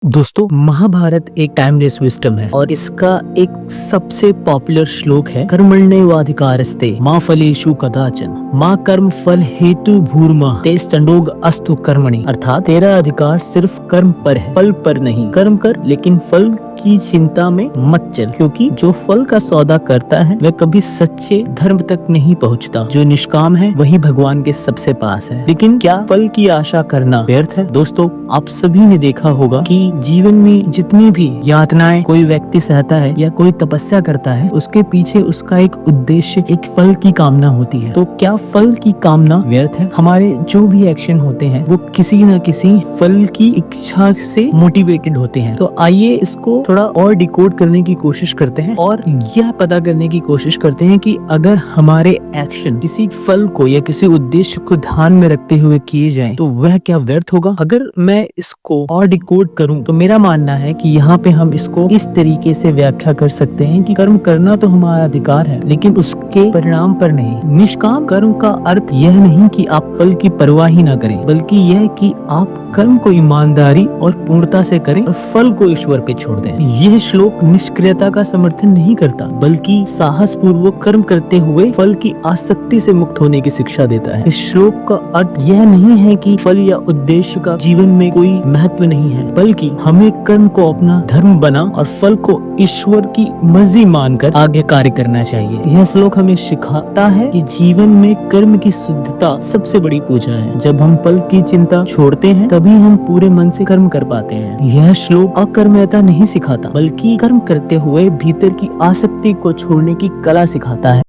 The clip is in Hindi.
दोस्तों, महाभारत एक टाइमलेस विस्डम है और इसका एक सबसे पॉपुलर श्लोक है कर्मण्येवाधिकारस्ते मा फलेषु कदाचन माँ कर्म फल हेतु भूर्मा ते संडोग अस्तु कर्मणि। अर्थात तेरा अधिकार सिर्फ कर्म पर है, फल पर नहीं। कर्म कर लेकिन फल की चिंता में मत चल, क्योंकि जो फल का सौदा करता है वह कभी सच्चे धर्म तक नहीं पहुँचता। जो निष्काम है वही भगवान के सबसे पास है। लेकिन क्या फल की आशा करना व्यर्थ है? दोस्तों, आप सभी ने देखा होगा कि जीवन में जितनी भी यातनाएं कोई व्यक्ति सहता है या कोई तपस्या करता है, उसके पीछे उसका एक उद्देश्य, एक फल की कामना होती है। तो क्या फल की कामना व्यर्थ है? हमारे जो भी एक्शन होते हैं वो किसी न किसी फल की इच्छा से मोटिवेटेड होते हैं। तो आइए इसको थोड़ा और डिकोड करने की कोशिश करते हैं और यह पता करने की कोशिश करते हैं कि अगर हमारे एक्शन किसी फल को या किसी उद्देश्य को ध्यान में रखते हुए किए जाएं तो वह क्या व्यर्थ होगा? अगर मैं इसको और डिकोड करूं तो मेरा मानना है कि यहाँ पे हम इसको इस तरीके से व्याख्या कर सकते हैं कि कर्म करना तो हमारा अधिकार है, लेकिन उसके परिणाम पर नहीं। निष्काम कर्म का अर्थ यह नहीं कि आप फल की परवाह ही ना करें, बल्कि यह कि आप कर्म को ईमानदारी और पूर्णता से करें और फल को ईश्वर पे छोड़ दें। यह श्लोक निष्क्रियता का समर्थन नहीं करता, बल्कि साहस पूर्वक कर्म करते हुए फल की आसक्ति से मुक्त होने की शिक्षा देता है। इस श्लोक का अर्थ यह नहीं है कि फल या उद्देश्य का जीवन में कोई महत्व नहीं है, बल्कि हमें कर्म को अपना धर्म बना और फल को ईश्वर की मर्जी मानकर आगे कार्य करना चाहिए। यह श्लोक हमें सिखाता है कि जीवन में कर्म की शुद्धता सबसे बड़ी पूजा है। जब हम फल की चिंता छोड़ते हैं तभी हम पूरे मन से कर्म कर पाते हैं। यह श्लोक अकर्मण्यता नहीं सिखाता, बल्कि कर्म करते हुए भीतर की आसक्ति को छोड़ने की कला सिखाता है।